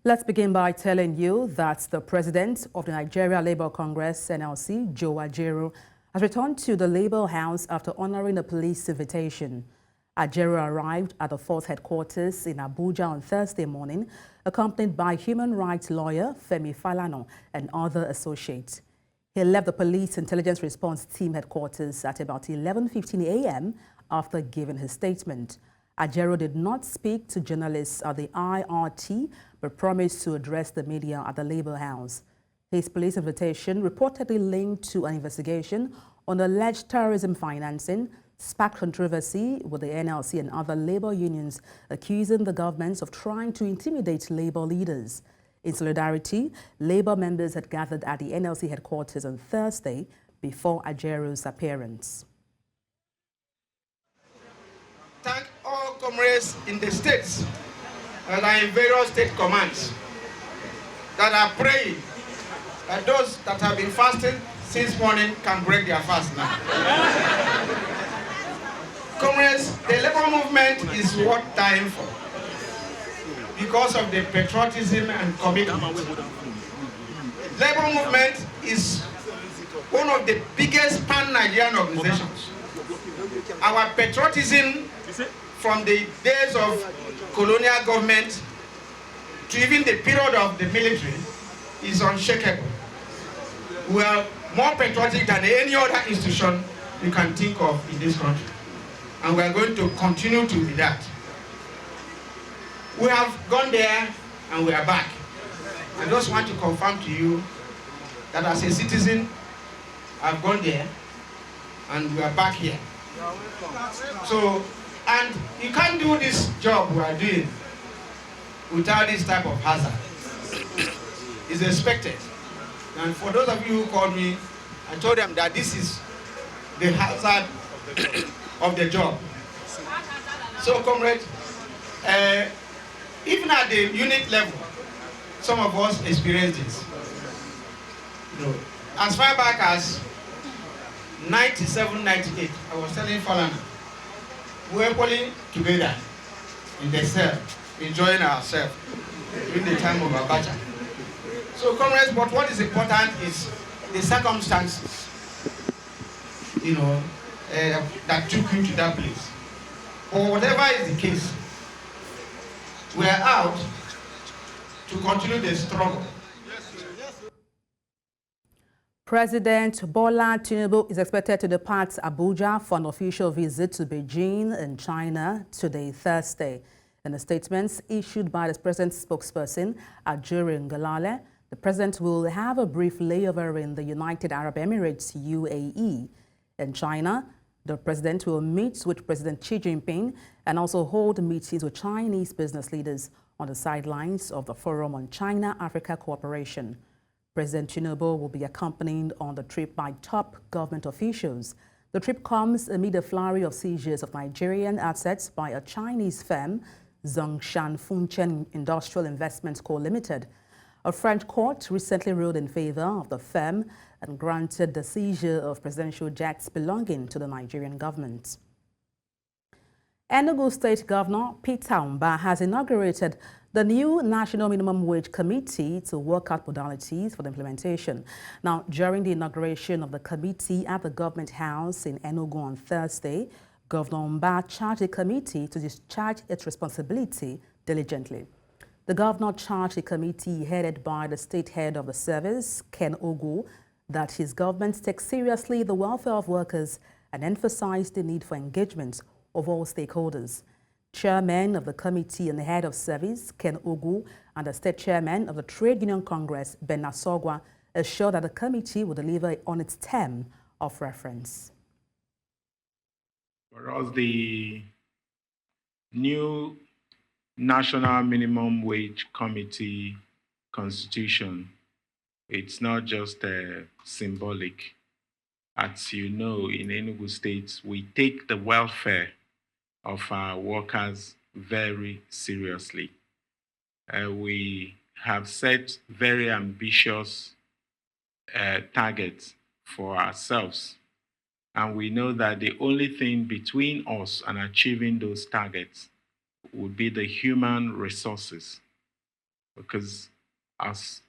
Let's begin by telling you that the president of the Nigeria Labour Congress, NLC, Joe Ajaero, has returned to the Labour House after honoring a police invitation. Ajaero arrived at the force headquarters in Abuja on Thursday morning, accompanied by human rights lawyer Femi Falana and other associates. He left the Police Intelligence Response Team headquarters at about 11:15 a.m. after giving his statement. Ajaero did not speak to journalists at the IRT, but promised to address the media at the Labour House. His police invitation, reportedly linked to an investigation on alleged terrorism financing, sparked controversy with the NLC and other labour unions accusing the government of trying to intimidate labour leaders. In solidarity, labour members had gathered at the NLC headquarters on Thursday before Ajaero's appearance. Thank all comrades in the states and are in various state commands that are praying that those that have been fasting since morning can break their fast now. Comrades, the labor movement is worth dying for because of the patriotism and commitment. Labor movement is one of the biggest pan-Nigerian organizations. Our patriotism from the days of colonial government to even the period of the military is unshakable. We are more patriotic than any other institution you can think of in this country. And we are going to continue to be that. We have gone there and we are back. I just want to confirm to you that as a citizen, I've gone there and we are back here. So, and you can't do this job we are doing without this type of hazard. It's expected. And for those of you who called me, I told them that this is the hazard of the job. So, comrades, even at the unit level, some of us experience this. You know, as far back as 97, 98, I was telling Falana, we were pulling together in the cell, enjoying ourselves during the time of Abuja. So, comrades, but what is important is the circumstances, you know, that took you to that place. Or whatever is the case, we are out to continue the struggle. President Bola Tinubu is expected to depart Abuja for an official visit to Beijing in China today, Thursday. In a statement issued by the president's spokesperson, Ajaero, the president will have a brief layover in the United Arab Emirates, UAE. In China, the president will meet with President Xi Jinping and also hold meetings with Chinese business leaders on the sidelines of the Forum on China-Africa Cooperation. President Tinubu will be accompanied on the trip by top government officials. The trip comes amid a flurry of seizures of Nigerian assets by a Chinese firm, Zhongshan Funchen Industrial Investments Co. Limited. A French court recently ruled in favor of the firm and granted the seizure of presidential jets belonging to the Nigerian government. Enugu State Governor Peter Mba has inaugurated the new National Minimum Wage Committee to work out modalities for the implementation. Now, during the inauguration of the committee at the Government House in Enugu on Thursday, Governor Mba charged the committee to discharge its responsibility diligently. The governor charged the committee headed by the state head of the service, Ken Ogu, that his government takes seriously the welfare of workers and emphasized the need for engagement of all stakeholders. Chairman of the committee and the head of service, Ken Ogu, and the state chairman of the Trade Union Congress, Ben Nasogwa, assured that the committee will deliver on its term of reference. For us, the new National Minimum Wage Committee constitution, it's not just symbolic. As you know, in Enugu State, we take the welfare of our workers very seriously. We have set very ambitious targets for ourselves. And we know that the only thing between us and achieving those targets would be the human resources. because as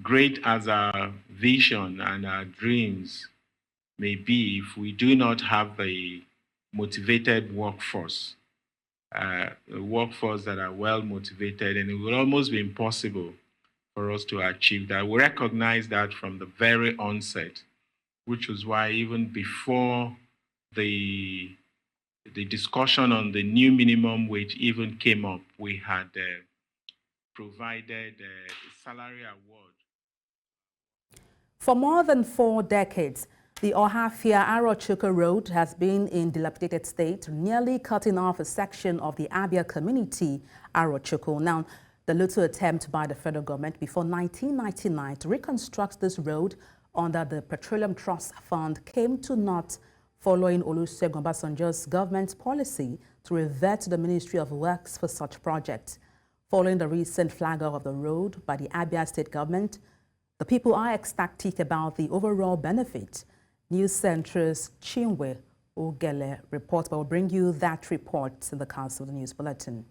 great as our vision and our dreams may be, if we do not have a motivated workforce, a workforce that are well motivated, and it will almost be impossible for us to achieve that. We recognize that from the very onset, which was why even before the discussion on the new minimum wage even came up, we had provided a salary award. For more than 4 decades, the Ohafia-Arochukwu Road has been in dilapidated state, nearly cutting off a section of the Abia community, Arochukwu. Now, the little attempt by the federal government before 1999 to reconstruct this road under the Petroleum Trust Fund came to naught following Olusegun Obasanjo's government policy to revert to the Ministry of Works for such projects. Following the recent flag off of the road by the Abia state government, the people are ecstatic about the overall benefit. News Centre's Chinwe Ogele reports, but will bring you that report in the Council of the News Bulletin.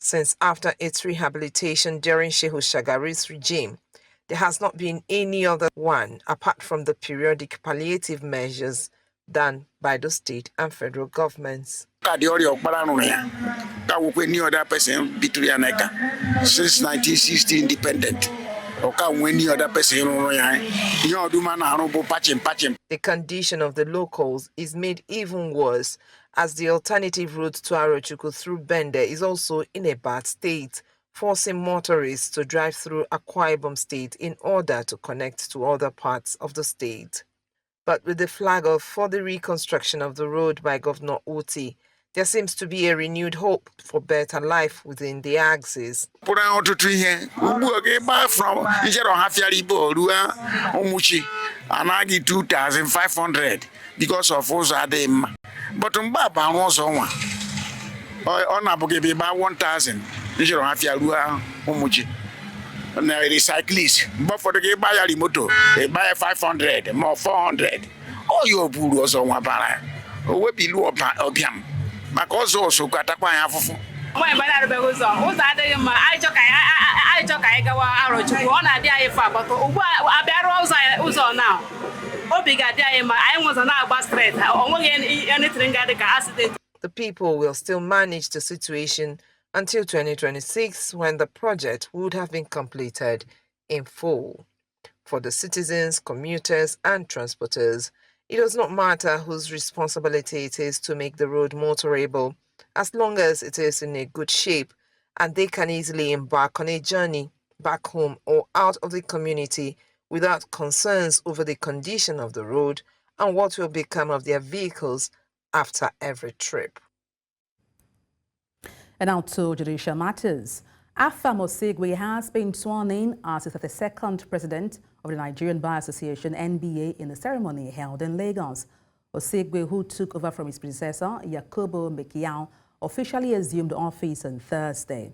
Since after its rehabilitation during Shehu Shagari's regime, there has not been any other one apart from the periodic palliative measures done by the state and federal governments. Since 1960 independent. The condition of the locals is made even worse as the alternative route to Arochukwu through Bende is also in a bad state, forcing motorists to drive through Akwa Ibom State in order to connect to other parts of the state. But with the flag off for the reconstruction of the road by Governor Oti, there seems to be a renewed hope for better life within the axis. From and I get 2,500 because of us at them. But on Baba was on one. On Abuja by 1,000. You don't have your Umuchi. And the cyclists. But for the gay buy a moto, they buy 500, more 400. Oh, your bull was on one bar. Oh, we be low opium. Because also got a quite half of. My brother was on. I took I go out to one idea but Ajaero was on now. I was on our bus straight. Anything got the accident. The people will still manage the situation until 2026 when the project would have been completed in full. For the citizens, commuters and transporters, it does not matter whose responsibility it is to make the road motorable, as long as it is in a good shape and they can easily embark on a journey back home or out of the community without concerns over the condition of the road and what will become of their vehicles after every trip. And now to judicial matters. Afam Osigwe has been sworn in as the 32nd president of the Nigerian Bar Association, NBA, in a ceremony held in Lagos. Osigwe, who took over from his predecessor, Yakubu Mekiao, officially assumed office on Thursday.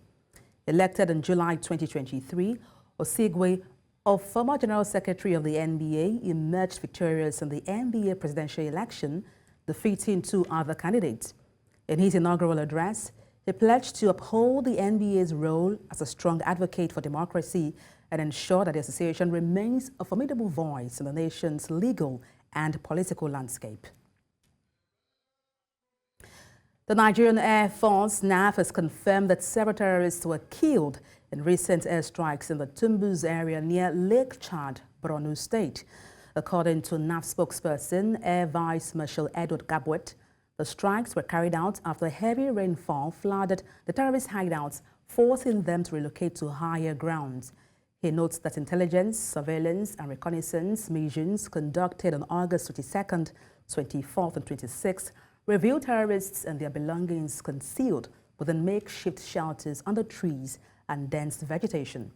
Elected in July 2023, Osigwe, a former General Secretary of the NBA, emerged victorious in the NBA presidential election, defeating 2 other candidates. In his inaugural address, he pledged to uphold the NBA's role as a strong advocate for democracy and ensure that the association remains a formidable voice in the nation's legal and political landscape. The Nigerian Air Force NAF has confirmed that several terrorists were killed in recent airstrikes in the Tumbus area near Lake Chad, Borno State. According to NAF spokesperson, Air Vice Marshal Edward Gabwet, the strikes were carried out after heavy rainfall flooded the terrorist hideouts, forcing them to relocate to higher grounds. He notes that intelligence, surveillance and reconnaissance missions conducted on August 22nd, 24th and 26th revealed terrorists and their belongings concealed within makeshift shelters under trees and dense vegetation.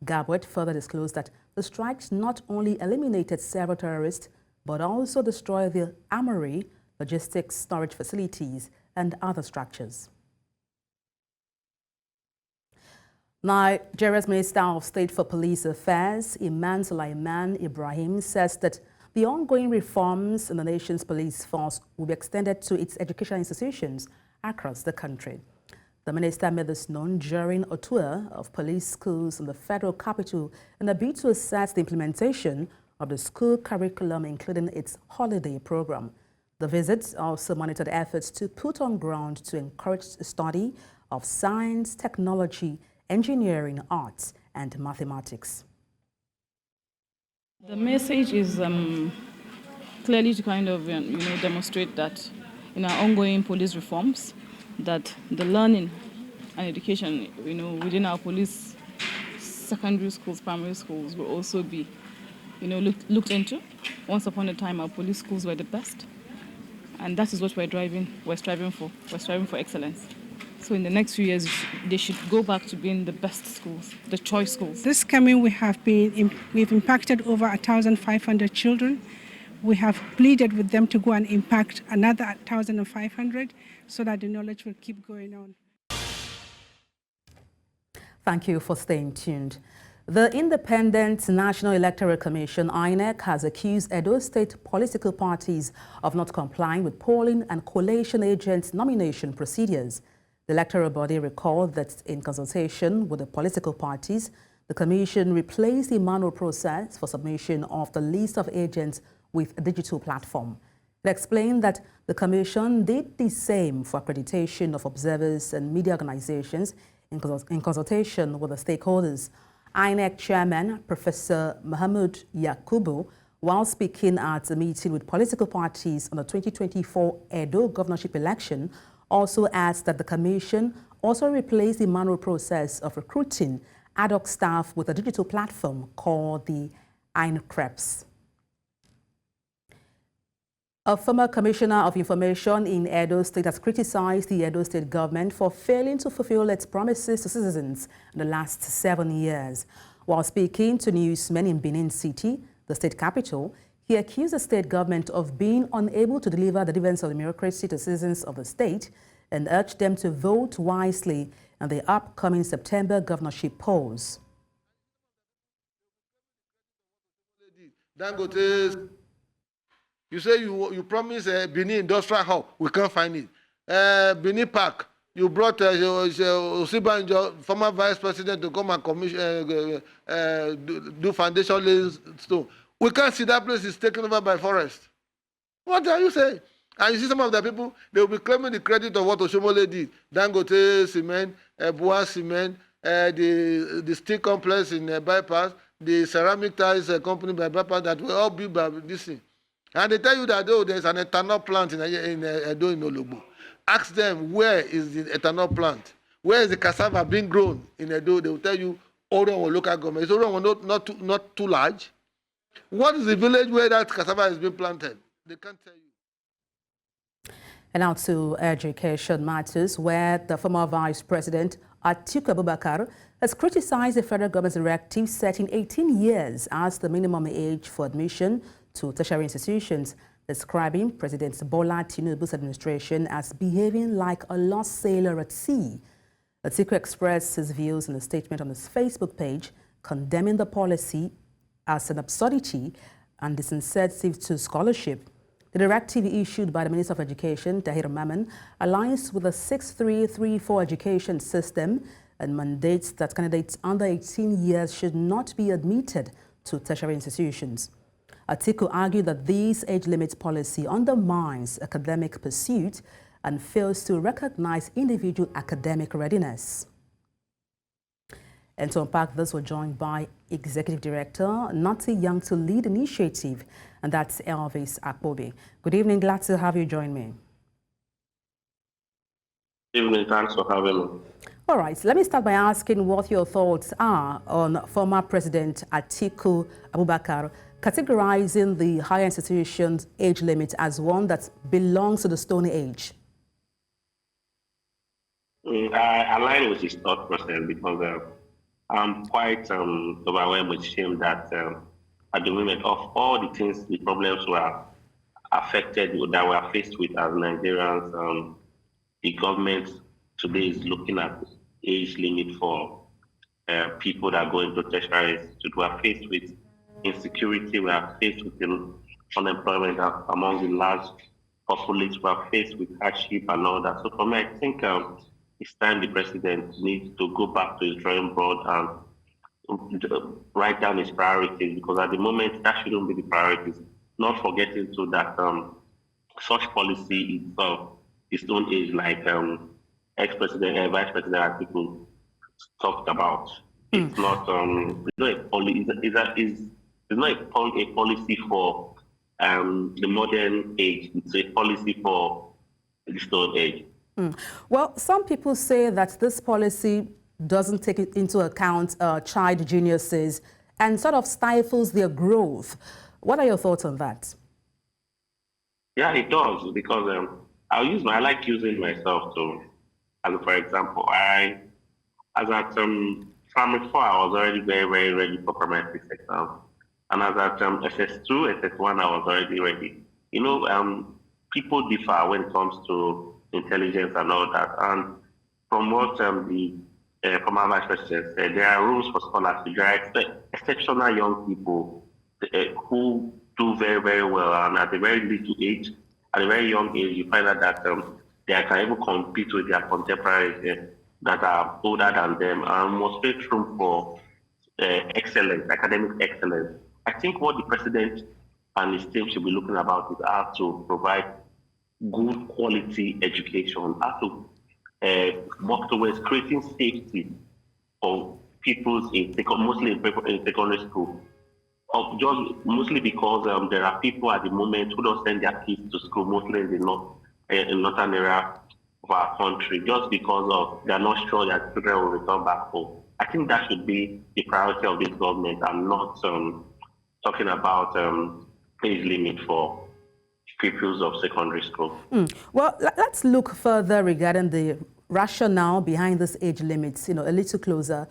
Gabwet further disclosed that the strikes not only eliminated several terrorists, but also destroyed the armory, logistics, storage facilities, and other structures. Nigeria's Minister of State for Police Affairs, Iman Sulaiman Ibrahim, says that the ongoing reforms in the nation's police force will be extended to its educational institutions across the country. The minister made this known during a tour of police schools in the federal capital in a bid to assess the implementation of the school curriculum, including its holiday program. The visit also monitored efforts to put on ground to encourage the study of science, technology, engineering, arts, and mathematics. The message is clearly to kind of demonstrate that in our ongoing police reforms, that the learning and education within our police secondary schools, primary schools will also be looked into. Once upon a time, our police schools were the best, and that is what we're striving for. We're striving for excellence. So in the next few years, they should go back to being the best schools, the choice schools. This coming, we've impacted over 1,500 children. We have pleaded with them to go and impact another 1,500 so that the knowledge will keep going on. Thank you for staying tuned. The Independent National Electoral Commission, INEC, has accused Edo State political parties of not complying with polling and collation agents' nomination procedures. The electoral body recalled that in consultation with the political parties, the Commission replaced the manual process for submission of the list of agents with a digital platform. It explained that the Commission did the same for accreditation of observers and media organizations in consultation with the stakeholders. INEC Chairman Professor Mahmoud Yakubu, while speaking at a meeting with political parties on the 2024 Edo governorship election, also asked that the Commission also replace the manual process of recruiting ad hoc staff with a digital platform called the INCREPS. A former Commissioner of Information in Edo State has criticized the Edo State government for failing to fulfill its promises to citizens in the last 7 years. While speaking to newsmen in Benin City, the state capital, he accused the state government of being unable to deliver the dividends of democracy to citizens of the state and urged them to vote wisely in the upcoming September governorship polls. You say you promised Benin Industrial Hub, we can't find it. Benin Park, you brought Osibanjo, former vice president, to come and commission, do foundation laying stone. We can't see that place is taken over by forest. What are you saying? And you see some of the people, they will be claiming the credit of what Oshomole did. Dangote Cement, Bua Cement, the steel complex in Bypass, the ceramic tiles company by Bypass that were all built by this thing. And they tell you that, oh, there's an ethanol plant in Edo in Ologbo. Ask them, where is the ethanol plant? Where is the cassava being grown in Edo? They will tell you, Oron local government. Is Oron not too large? What is the village where that cassava has been planted? They can't tell you. And now to education matters, where the former Vice President Atiku Abubakar has criticized the federal government's directive setting 18 years as the minimum age for admission to tertiary institutions, describing President Bola Tinubu's administration as behaving like a lost sailor at sea. Atiku expressed his views in a statement on his Facebook page, condemning the policy as an absurdity and disincentive to scholarship. The directive issued by the Minister of Education, Tahir Maman, aligns with the 6334 education system and mandates that candidates under 18 years should not be admitted to tertiary institutions. Atiku argued that this age limit policy undermines academic pursuit and fails to recognize individual academic readiness. And to unpack this, we're joined by Executive Director Natty Young to lead initiative, and that's Elvis Akpobe. Good evening, glad to have you join me. Good evening, thanks for having me. All right, let me start by asking what your thoughts are on former President Atiku Abubakar categorizing the higher institutions age limit as one that belongs to the Stone Age. I align with his thought process because I'm quite overwhelmed with shame that at the moment of all the things, the problems were affected, that we are faced with as Nigerians, the government today is looking at age limit for people that go into tertiary institute. We are faced with insecurity, we are faced with unemployment among the large populace who are faced with hardship and all that. So for me, I think it's time the president needs to go back to his drawing board and write down his priorities, because at the moment that shouldn't be the priorities. Not forgetting to that such policy itself is own age, like ex-president and vice president as people talked about. It's not it's not a policy for the modern age. It's a policy for the stone age. Well, some people say that this policy doesn't take into account child geniuses and sort of stifles their growth. What are your thoughts on that? Yeah, it does, because I like using myself to, as for example, as at primary 4, I was already very, very ready for primary 6 exam. And as at SS2, SS1, I was already ready. You know, people differ when it comes to intelligence and all that. And from what the former vice president said, there are rooms for scholarship. There are exceptional young people who do very, very well. And at a very little age, at a very young age, you find out that they can even compete with their contemporaries that are older than them, and must make room for excellence, academic excellence. I think what the president and his team should be looking about is how to provide good quality education, how to work towards creating safety for pupils mostly in secondary school. Just mostly because there are people at the moment who don't send their kids to school, mostly in the northern area of our country, just because they are not sure that children will return back home. I think that should be the priority of this government, and not talking about age limit for pupils of secondary school. Well, let's look further regarding the rationale behind this age limits, a little closer.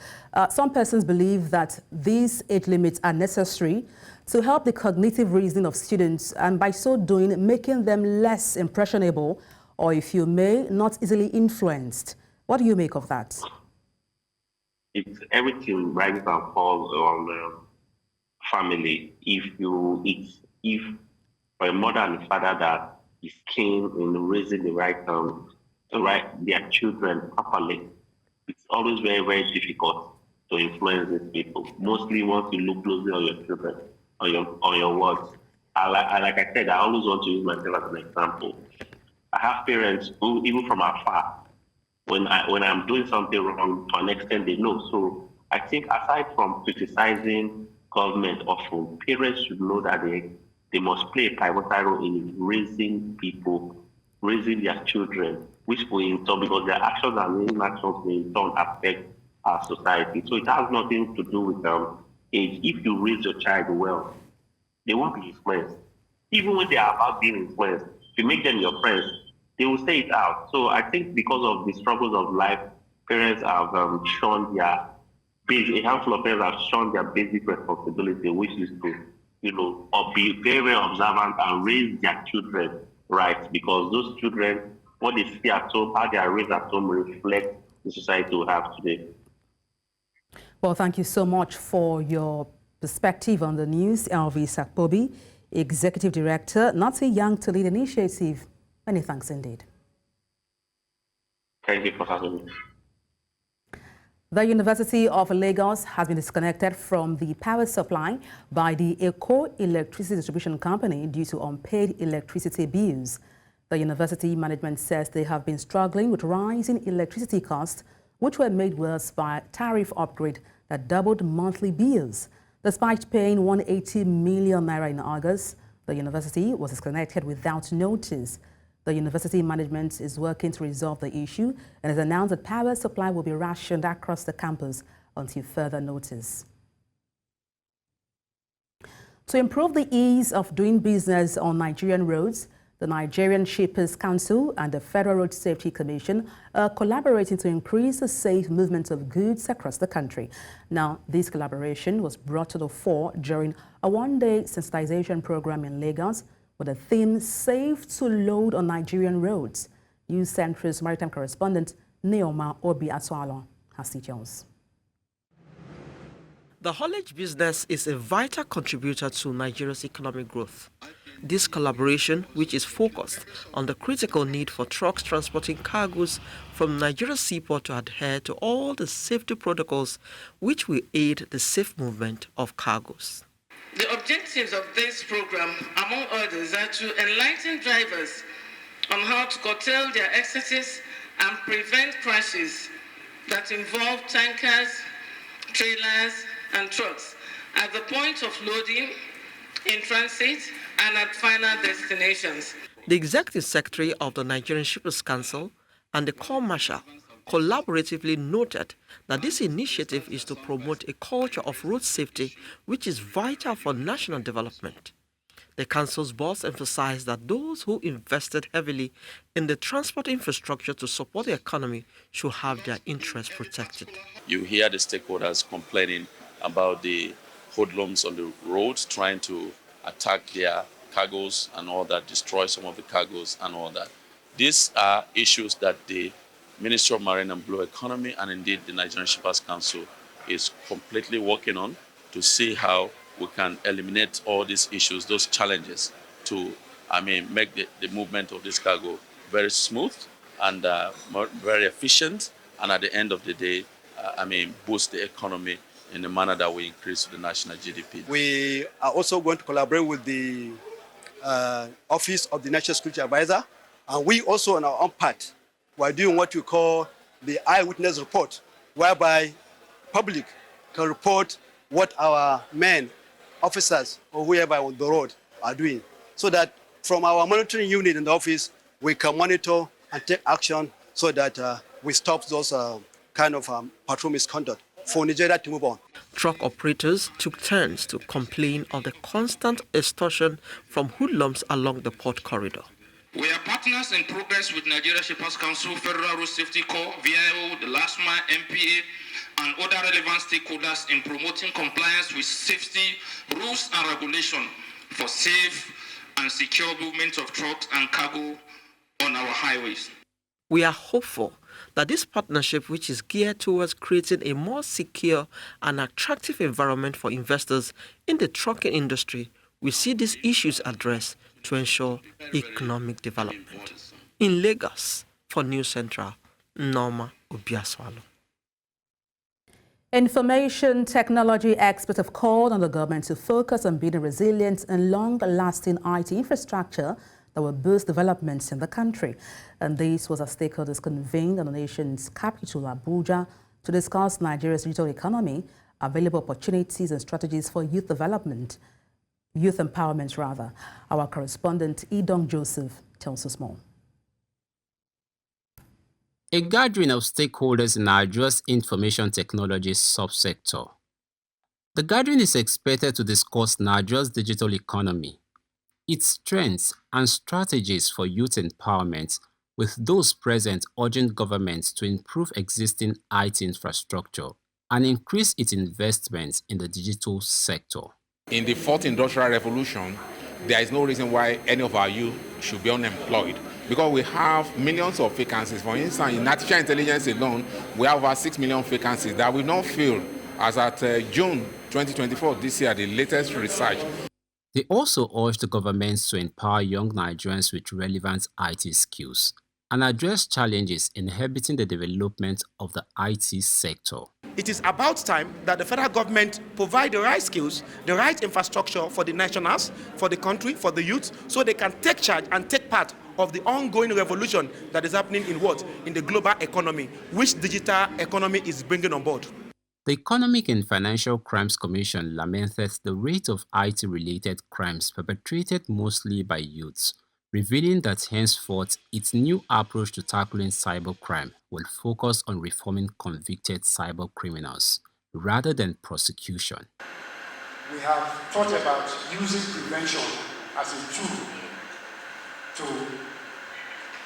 Some persons believe that these age limits are necessary to help the cognitive reasoning of students, and by so doing, making them less impressionable, or if you may, not easily influenced. What do you make of that? It's everything rises and falls on family. If for a mother and a father that is keen in raising their children properly, it's always very, very difficult to influence these people. Mostly once you look closely on your children, on your words. Like I said, I always want to use myself as an example. I have parents who, even from afar, when I'm doing something wrong, to an extent they know. So I think aside from criticizing government often, parents should know that they must play a pivotal role in raising people, raising their children, which will in turn, because their actions and inactions will in turn affect our society. So it has nothing to do with age. If you raise your child well, they won't be influenced. Even when they are about being influenced, if you make them your friends, they will say it out. So I think because of the struggles of life, parents have shown a handful of parents have shown their basic responsibility, which is to, be very, very observant and raise their children right, because those children, what they see at home, how they are raised at home, reflect the society we have today. Well, thank you so much for your perspective on the news, Elvis Akpobi, Executive Director, Not Too Young to Lead Initiative. Many thanks indeed. Thank you for having me. The University of Lagos has been disconnected from the power supply by the Eco Electricity Distribution Company due to unpaid electricity bills. The university management says they have been struggling with rising electricity costs, which were made worse by a tariff upgrade that doubled monthly bills. Despite paying 180 million naira in August, the university was disconnected without notice. The university management is working to resolve the issue and has announced that power supply will be rationed across the campus until further notice. To improve the ease of doing business on Nigerian roads, the Nigerian Shippers Council and the Federal Road Safety Commission are collaborating to increase the safe movement of goods across the country. Now, this collaboration was brought to the fore during a one-day sensitization program in Lagos with the theme Safe to Load on Nigerian Roads. News Central's maritime correspondent Neoma Obi Atwalo has details. The haulage business is a vital contributor to Nigeria's economic growth. This collaboration, which is focused on the critical need for trucks transporting cargoes from Nigeria's seaport to adhere to all the safety protocols which will aid the safe movement of cargoes. The objectives of this program, among others, are to enlighten drivers on how to curtail their excesses and prevent crashes that involve tankers, trailers, and trucks at the point of loading, in transit, and at final destinations. The Executive Secretary of the Nigerian Shippers Council and the Corps Marshal collaboratively noted that this initiative is to promote a culture of road safety which is vital for national development. The Council's boss emphasized that those who invested heavily in the transport infrastructure to support the economy should have their interests protected. You hear the stakeholders complaining about the hoodlums on the roads trying to attack their cargoes and all that, destroy some of the cargoes and all that. These are issues that the Ministry of Marine and Blue Economy and indeed the Nigerian Shippers Council is completely working on to see how we can eliminate all these issues, those challenges, to make the movement of this cargo very smooth and very efficient, and at the end of the day, boost the economy in a manner that will increase the national GDP. We are also going to collaborate with the Office of the National Security Advisor, and we also, on our own part, we're doing what we call the eyewitness report, whereby public can report what our men, officers, or whoever on the road are doing, so that from our monitoring unit in the office, we can monitor and take action so that we stop those kind of patrol misconduct for Nigeria to move on. Truck operators took turns to complain of the constant extortion from hoodlums along the port corridor. We are partners in progress with Nigeria Shippers Council, Federal Road Safety Corps, VIO, the Last Mile, MPA, and other relevant stakeholders in promoting compliance with safety rules and regulation for safe and secure movement of trucks and cargo on our highways. We are hopeful that this partnership, which is geared towards creating a more secure and attractive environment for investors in the trucking industry, will see these issues addressed to ensure economic development. In Lagos, for News Central, Norma Obiaswalo. Information technology experts have called on the government to focus on building resilient and long-lasting IT infrastructure that will boost developments in the country. And this was as stakeholders convened on the nation's capital, Abuja, to discuss Nigeria's digital economy, available opportunities and strategies for youth empowerment. Our correspondent, Idong Joseph, tells us more. A gathering of stakeholders in Nigeria's information technology subsector. The gathering is expected to discuss Nigeria's digital economy, its strengths and strategies for youth empowerment, with those present urging governments to improve existing IT infrastructure and increase its investments in the digital sector. In the fourth industrial revolution, there is no reason why any of our youth should be unemployed, because we have millions of vacancies. For instance, in artificial intelligence alone, we have over 6 million vacancies that will not fill as at June 2024, this year, the latest research. They also urged the governments to empower young Nigerians with relevant IT skills and address challenges inhibiting the development of the IT sector. It is about time that the federal government provide the right skills, the right infrastructure for the nationals, for the country, for the youth, so they can take charge and take part of the ongoing revolution that is happening in the global economy, which digital economy is bringing on board. The Economic and Financial Crimes Commission lamented the rate of IT-related crimes perpetrated mostly by youths, revealing that henceforth its new approach to tackling cybercrime will focus on reforming convicted cyber criminals rather than prosecution. We have thought about using prevention as a tool to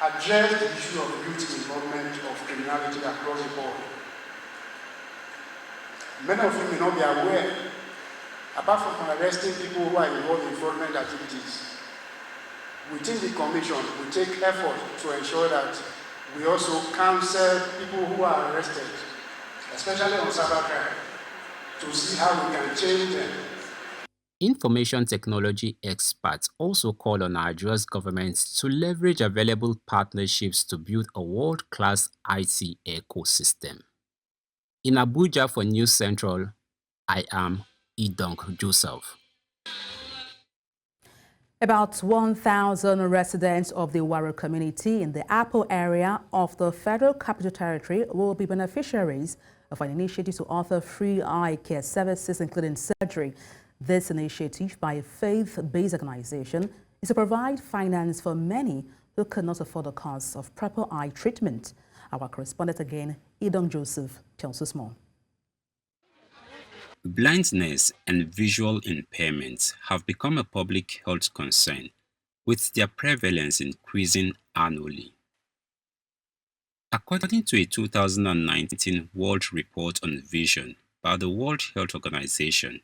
address the issue of youth involvement of criminality across the board. Many of you may not be aware, apart from arresting people who are involved in fraudulent activities, within the commission, we take effort to ensure that we also counsel people who are arrested, especially on cybercrime, to see how we can change them. Information technology experts also call on Nigeria's government to leverage available partnerships to build a world-class IT ecosystem. In Abuja for News Central, I am Idong Joseph. About 1,000 residents of the Waro community in the Apple area of the Federal Capital Territory will be beneficiaries of an initiative to offer free eye care services, including surgery. This initiative by a faith-based organization is to provide finance for many who cannot afford the cost of proper eye treatment. Our correspondent again, Idong Joseph, tells us more. Blindness and visual impairments have become a public health concern, with their prevalence increasing annually. According to a 2019 World Report on Vision by the World Health Organization,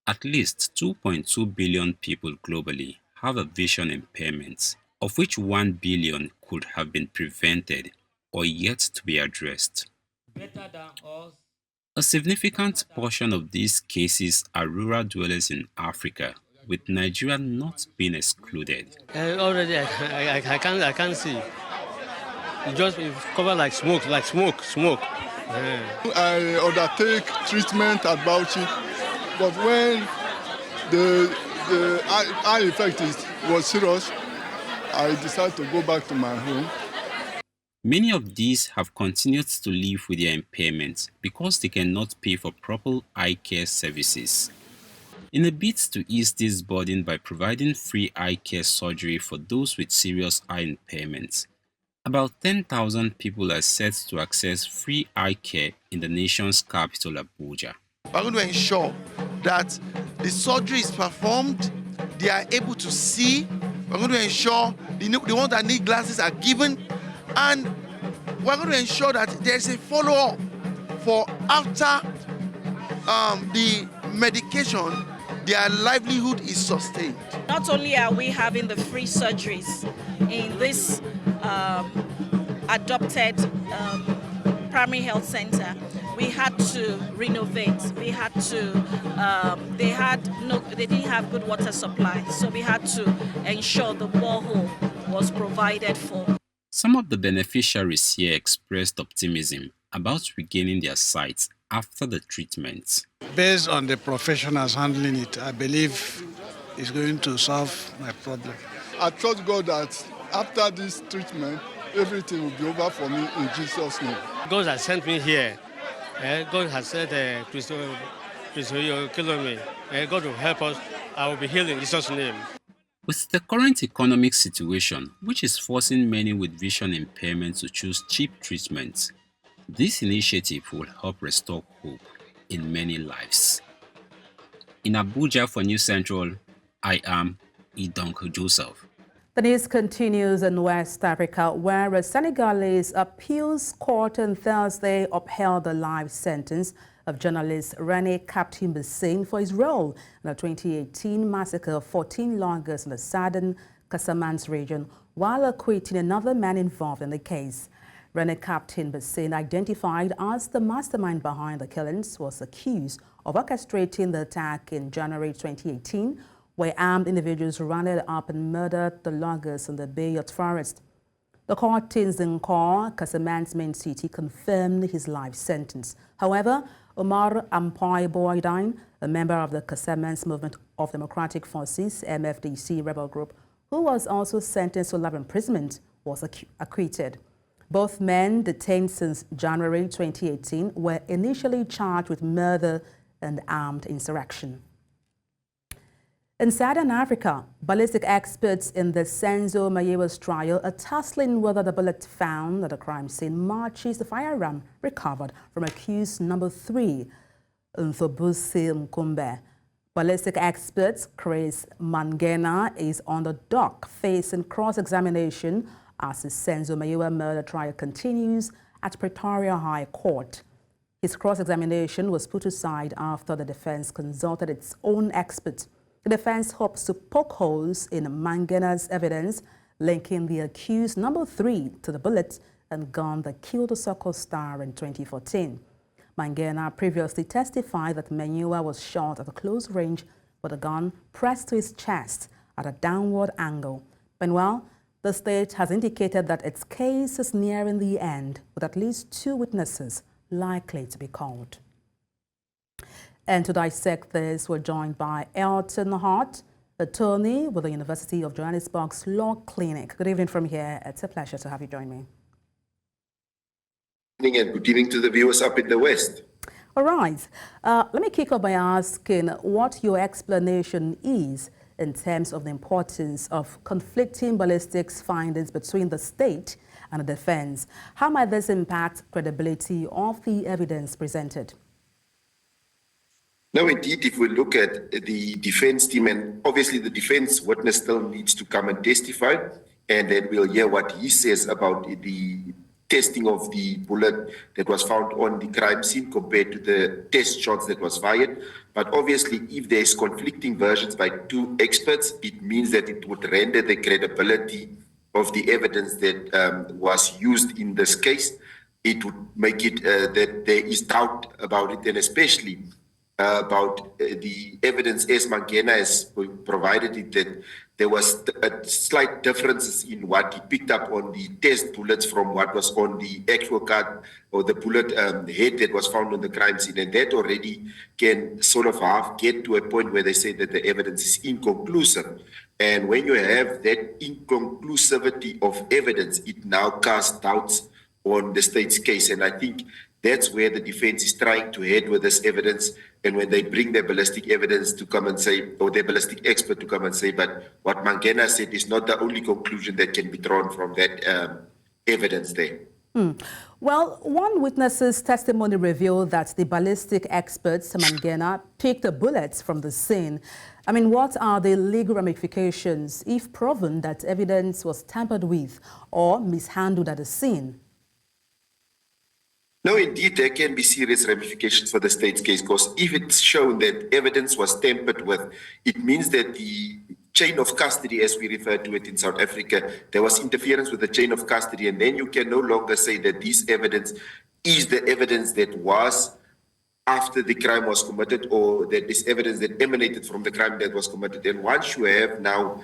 at least 2.2 billion people globally have a vision impairment, of which 1 billion could have been prevented or yet to be addressed. A significant portion of these cases are rural dwellers in Africa, with Nigeria not being excluded. Already I can't see. It just covered like smoke. Yeah. I undertake treatment at Bauchi, but when the eye effect was serious, I decided to go back to my home. Many of these have continued to live with their impairments because they cannot pay for proper eye care services. In a bid to ease this burden by providing free eye care surgery for those with serious eye impairments, about 10,000 people are set to access free eye care in the nation's capital, Abuja. We're going to ensure that the surgery is performed, they are able to see. We're going to ensure the ones that need glasses are given, and we're going to ensure that there's a follow-up for after the medication, their livelihood is sustained. Not only are we having the free surgeries in this adopted primary health center, we had to renovate. We had to, they didn't have good water supply, so we had to ensure the borehole was provided for. Some of the beneficiaries here expressed optimism about regaining their sight after the treatment. Based on the professionals handling it, I believe it's going to solve my problem. I trust God that after this treatment, everything will be over for me in Jesus' name. God has sent me here. God has said, please kill me. God will help us. I will be healed in Jesus' name. With the current economic situation, which is forcing many with vision impairment to choose cheap treatments, this initiative will help restore hope in many lives. In Abuja for News Central, I am Idong Joseph. The news continues in West Africa, where a Senegalese appeals court on Thursday upheld the life sentence of journalist René Captain Bassine for his role in the 2018 massacre of 14 loggers in the southern Casamance region, while acquitting another man involved in the case. René Captain Bassine, identified as the mastermind behind the killings, was accused of orchestrating the attack in January 2018, where armed individuals rounded up and murdered the loggers in the Bayot Forest. The court in Zinkor, Casamance main city, confirmed his life sentence. However, Omar Ampai Boydine, a member of the Casamance Movement of Democratic Forces, MFDC rebel group, who was also sentenced to life imprisonment, was acquitted. Both men, detained since January 2018, were initially charged with murder and armed insurrection. In Southern Africa, ballistic experts in the Senzo Mayewa's trial are tussling whether the bullet found at the crime scene matches the firearm recovered from accused number 3, Nthobusi Mkumbe. Ballistic experts Chris Mangena is on the dock facing cross-examination as the Senzo Mayewa murder trial continues at Pretoria High Court. His cross-examination was put aside after the defense consulted its own expert. The defense hopes to poke holes in Mangena's evidence linking the accused number 3 to the bullet and gun that killed the soccer star in 2014. Mangena previously testified that Mayewa was shot at a close range with a gun pressed to his chest at a downward angle. Meanwhile, the state has indicated that its case is nearing the end, with at least 2 witnesses likely to be called. And to dissect this, we're joined by Elton Hart, attorney with the University of Johannesburg's Law Clinic. Good evening from here. It's a pleasure to have you join me. Good evening and good evening to the viewers up in the West. All right. Let me kick off by asking what your explanation is in terms of the importance of conflicting ballistics findings between the state and the defense. How might this impact credibility of the evidence presented? No, indeed, if we look at the defense team, and obviously the defense witness still needs to come and testify, and then we'll hear what he says about the testing of the bullet that was found on the crime scene compared to the test shots that was fired. But obviously, if there's conflicting versions by 2 experts, it means that it would render the credibility of the evidence that was used in this case. It would make it that there is doubt about it, and especially about the evidence as Mangena has provided it, that there was slight differences in what he picked up on the test bullets from what was on the actual card or the bullet head that was found on the crime scene. And that already can sort of half get to a point where they say that the evidence is inconclusive. And when you have that inconclusivity of evidence, it now casts doubts on the state's case. And I think that's where the defense is trying to head with this evidence. And when they bring their ballistic evidence to come and say, or their ballistic expert to come and say, but what Mangena said is not the only conclusion that can be drawn from that evidence there. Well, one witness's testimony revealed that the ballistic experts, Mangena, picked the bullets from the scene. I mean, what are the legal ramifications if proven that evidence was tampered with or mishandled at the scene? No, indeed, there can be serious ramifications for the state's case, because if it's shown that evidence was tampered with, it means that the chain of custody, as we refer to it in South Africa, there was interference with the chain of custody, and then you can no longer say that this evidence is the evidence that was after the crime was committed, or that is evidence that emanated from the crime that was committed. And once you have now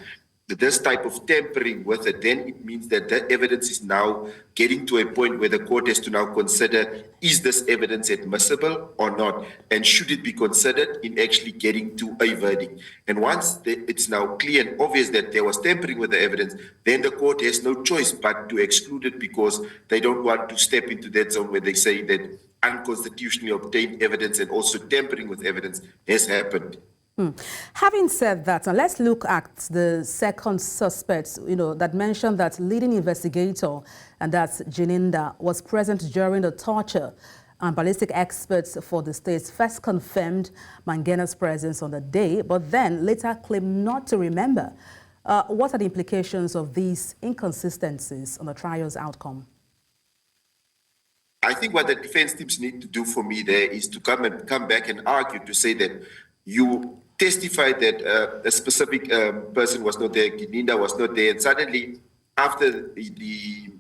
this type of tampering with it, then it means that the evidence is now getting to a point where the court has to now consider, is this evidence admissible or not? And should it be considered in actually getting to a verdict? And once it's now clear and obvious that there was tampering with the evidence, then the court has no choice but to exclude it, because they don't want to step into that zone where they say that unconstitutionally obtained evidence and also tampering with evidence has happened. Having said that, let's look at the second suspect, that mentioned that leading investigator, and that's Jininda, was present during the torture. And ballistic experts for the states first confirmed Mangena's presence on the day, but then later claimed not to remember. What are the implications of these inconsistencies on the trial's outcome? I think what the defense teams need to do for me there is to come back and argue to say that you testified that a specific person was not there, Jininda was not there, and suddenly after the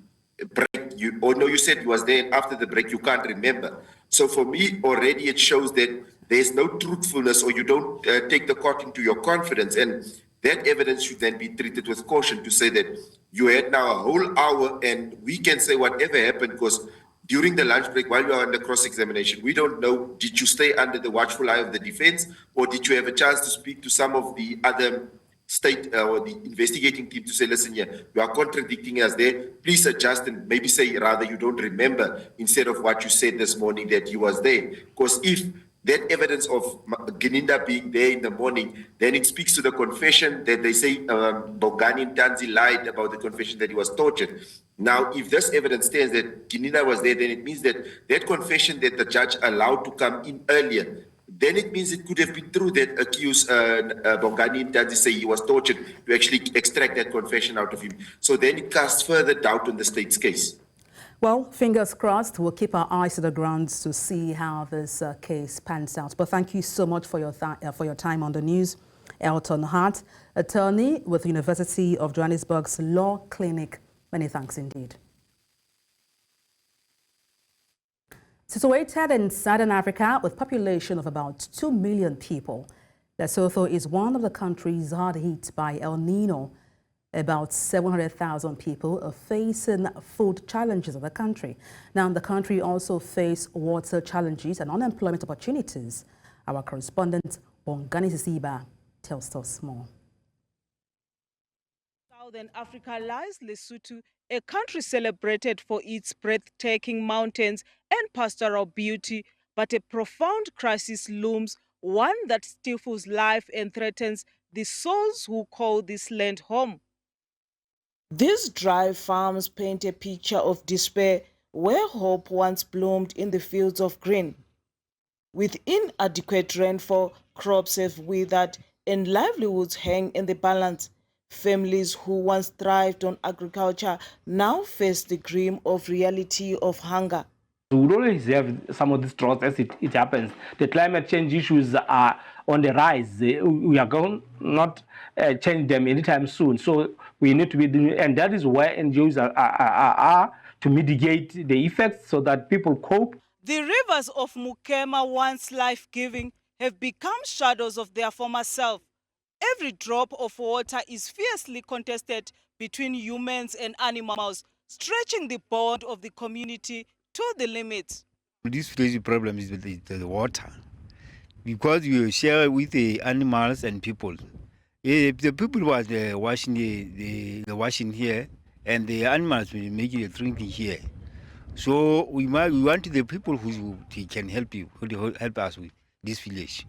break, you said he was there, and after the break you can't remember. So for me, already it shows that there's no truthfulness, or you don't take the court into your confidence, and that evidence should then be treated with caution, to say that you had now a whole hour and we can say whatever happened, because during the lunch break, while you are under cross-examination, we don't know, did you stay under the watchful eye of the defense, or did you have a chance to speak to some of the other state or the investigating team to say, listen here, you are contradicting us there, please adjust, and maybe say rather you don't remember, instead of what you said this morning that you was there. Because if that evidence of Jininda being there in the morning, then it speaks to the confession that they say Bongani Ntanzi lied about the confession that he was tortured. Now, if this evidence stands that Jininda was there, then it means that that confession that the judge allowed to come in earlier, then it means it could have been true that accused Bongani Ntanzi say he was tortured, to actually extract that confession out of him. So then it casts further doubt on the state's case. Well, fingers crossed. We'll keep our eyes to the ground to see how this case pans out. But thank you so much for your time on the news. Elton Hart, attorney with the University of Johannesburg's Law Clinic. Many thanks indeed. Situated in Southern Africa with a population of about 2 million people, Lesotho is one of the countries hard hit by El Nino. About 700,000 people are facing food challenges in the country. Now, the country also faces water challenges and unemployment opportunities. Our correspondent, Bongani Sisiba, tells us more. Southern Africa lies Lesotho, a country celebrated for its breathtaking mountains and pastoral beauty, but a profound crisis looms, one that stifles life and threatens the souls who call this land home. These dry farms paint a picture of despair where hope once bloomed in the fields of green. With inadequate rainfall, crops have withered and livelihoods hang in the balance. Families who once thrived on agriculture now face the grim of reality of hunger. We would always have some of these droughts as it happens. The climate change issues are on the rise. We are going not change them anytime soon. So we need to be doing, and that is where NGOs are to mitigate the effects so that people cope. The rivers of Mukema, once life-giving, have become shadows of their former self. Every drop of water is fiercely contested between humans and animals, stretching the bond of the community to the limit. This crazy problem is with the water, because you share with the animals and people. The people was washing the washing here, and the animals will make it drinking here. So we want the people who can help you, who help us with this village.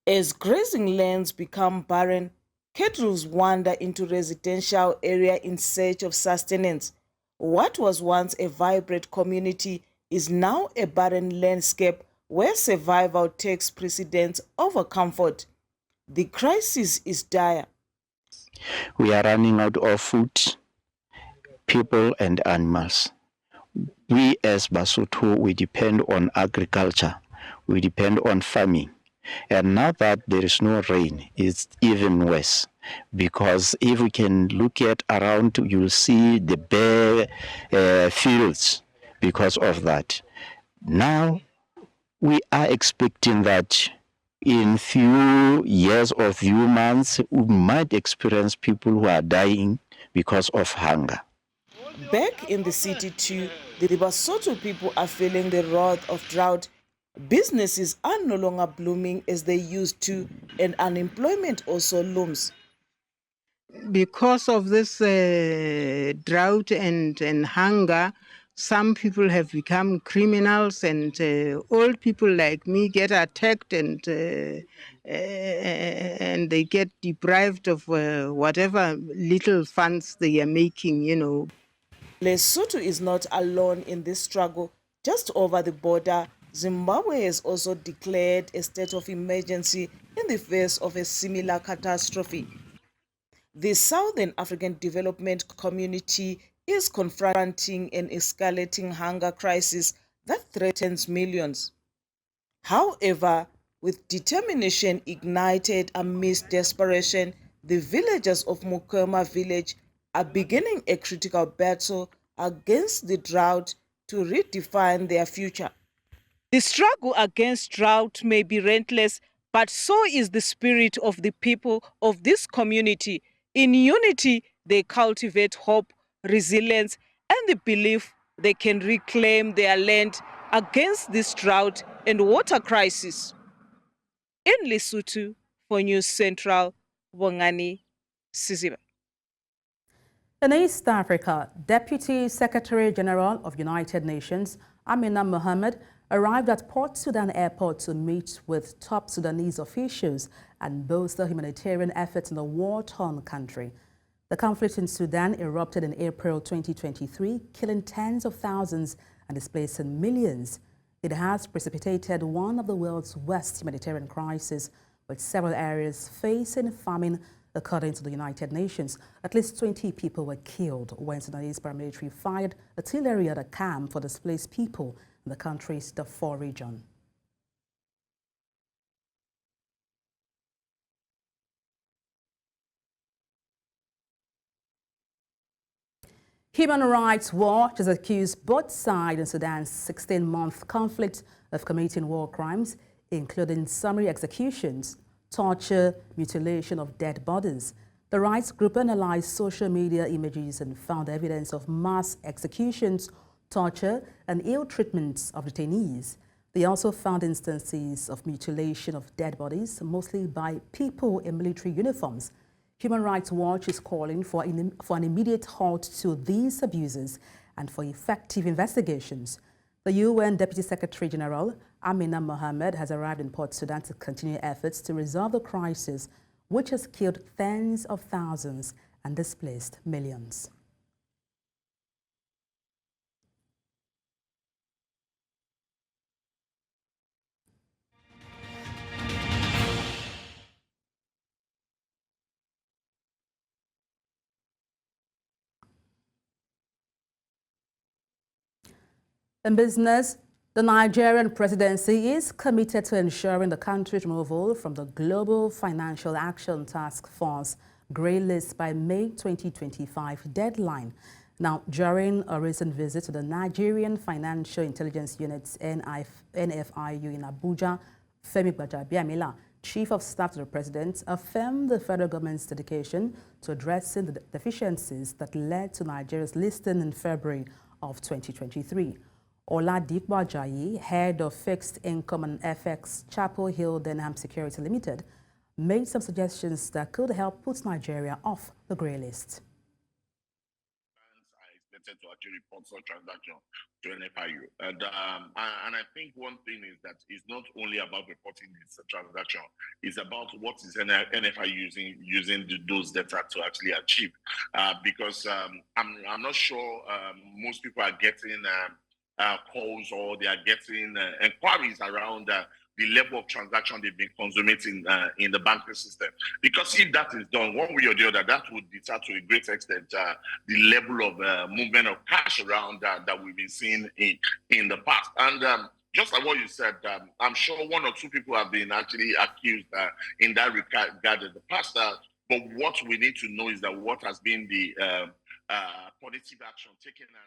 As grazing lands become barren, cattle wander into residential area in search of sustenance. What was once a vibrant community is now a barren landscape where survival takes precedence over comfort. The crisis is dire. We are running out of food, people and animals. We as Basotho, we depend on agriculture, we depend on farming. And now that there is no rain, it's even worse. Because if we can look at around, you'll see the bare fields because of that. Now, we are expecting that in few years or few months, we might experience people who are dying because of hunger. Back in the city too, the Basotho people are feeling the wrath of drought. Businesses are no longer blooming as they used to, and unemployment also looms. Because of this drought and hunger, some people have become criminals, and old people like me get attacked, and they get deprived of whatever little funds they are making, you know. Lesotho is not alone in this struggle. Just over the border, Zimbabwe has also declared a state of emergency in the face of a similar catastrophe. The Southern African Development Community is confronting an escalating hunger crisis that threatens millions. However, with determination ignited amidst desperation, the villagers of Mukema village are beginning a critical battle against the drought to redefine their future. The struggle against drought may be relentless, but so is the spirit of the people of this community. In unity, they cultivate hope, resilience, and the belief they can reclaim their land against this drought and water crisis. In Lesotho, for News Central, Bongani Sisiba. In East Africa, Deputy Secretary General of United Nations, Amina Mohammed, arrived at Port Sudan Airport to meet with top Sudanese officials and bolster humanitarian efforts in the war-torn country. The conflict in Sudan erupted in April 2023, killing tens of thousands and displacing millions. It has precipitated one of the world's worst humanitarian crises, with several areas facing famine. According to the United Nations, at least 20 people were killed when Sudanese paramilitary fired artillery at a camp for displaced people in the country's Darfur region. Human Rights Watch has accused both sides in Sudan's 16-month conflict of committing war crimes, including summary executions, torture, mutilation of dead bodies. The rights group analyzed social media images and found evidence of mass executions, torture, and ill treatments of detainees. They also found instances of mutilation of dead bodies, mostly by people in military uniforms. Human Rights Watch is calling for an immediate halt to these abuses and for effective investigations. The UN Deputy Secretary General Amina Mohammed has arrived in Port Sudan to continue efforts to resolve the crisis, which has killed tens of thousands and displaced millions. In business, the Nigerian presidency is committed to ensuring the country's removal from the Global Financial Action Task Force grey list by May 2025 deadline. Now, during a recent visit to the Nigerian Financial Intelligence Unit's NFIU in Abuja, Femi Falana, Chief of Staff to the President, affirmed the federal government's dedication to addressing the deficiencies that led to Nigeria's listing in February of 2023. Adebola Ajaero, head of fixed income and FX Chapel Hill Denham Security Limited, made some suggestions that could help put Nigeria off the grey list. To actually report such transaction to NFIU. And I think one thing is that it's not only about reporting this transaction, it's about what is NFIU using those data to actually achieve. Because I'm not sure most people are getting calls or they are getting inquiries around the level of transaction they've been consummating in the banking system. Because if that is done one way or the other, that would deter to a great extent the level of movement of cash around that we've been seeing in the past. And just like what you said, I'm sure one or two people have been actually accused in that regard in the past. But what we need to know is that what has been the positive action taken around.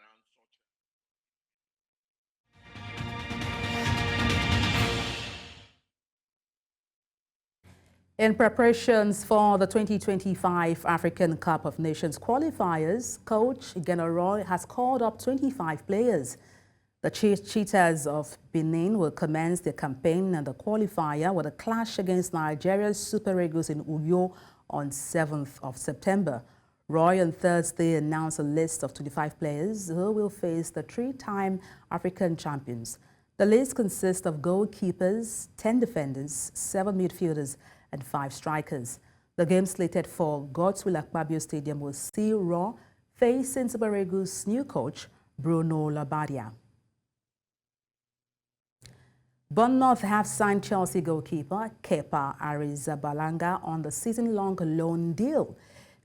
In preparations for the 2025 African Cup of Nations qualifiers, coach Ajaero has called up 25 players. The Cheetahs of Benin will commence their campaign in the qualifier with a clash against Nigeria's Super Eagles in Uyo on 7th of September. Roy on Thursday announced a list of 25 players who will face the three-time African champions. The list consists of goalkeepers, 10 defenders, 7 midfielders, and 5 strikers. The game slated for Godswill Akpabio Stadium will see Raw facing Super Eagles' new coach, Bruno Labbadia. Bournemouth have signed Chelsea goalkeeper Kepa Arrizabalaga on the season-long loan deal.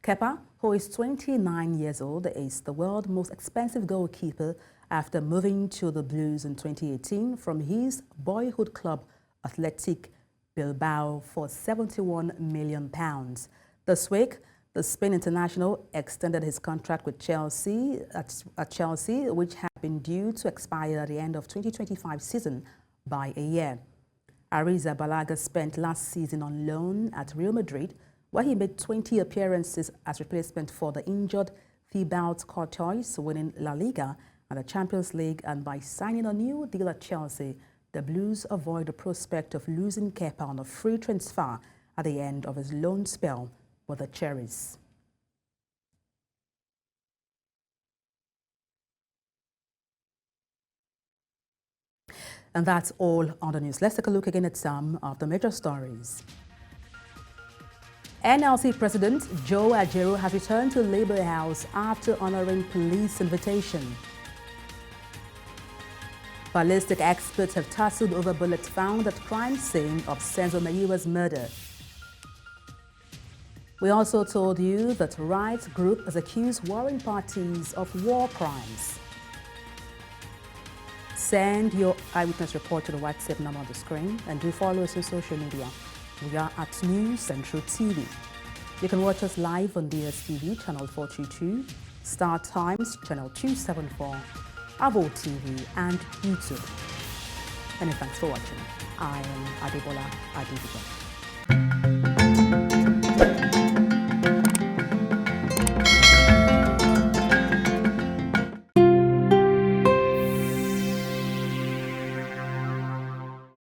Kepa, who is 29 years old, is the world's most expensive goalkeeper after moving to the Blues in 2018 from his boyhood club, Athletic Bilbao, for £71 million. This week, the Spain international extended his contract with Chelsea at Chelsea, which had been due to expire at the end of 2025 season by a year. Arrizabalaga spent last season on loan at Real Madrid, where he made 20 appearances as replacement for the injured Thibaut Courtois, winning La Liga and the Champions League, and by signing a new deal at Chelsea, the Blues avoid the prospect of losing Kepa on a free transfer at the end of his loan spell with the Cherries. And that's all on the news. Let's take a look again at some of the major stories. NLC President Ajaero has returned to Labour House after honoring police invitation. Ballistic experts have tussled over bullets found at crime scene of Senzo Meyiwa's murder. We also told you that rights group has accused warring parties of war crimes. Send your eyewitness report to the WhatsApp number on the screen and do follow us on social media. We are at News Central TV. You can watch us live on DSTV channel 422, Star Times channel 274, Avo TV and YouTube. Many thanks for watching. I am Adebola Adedugba.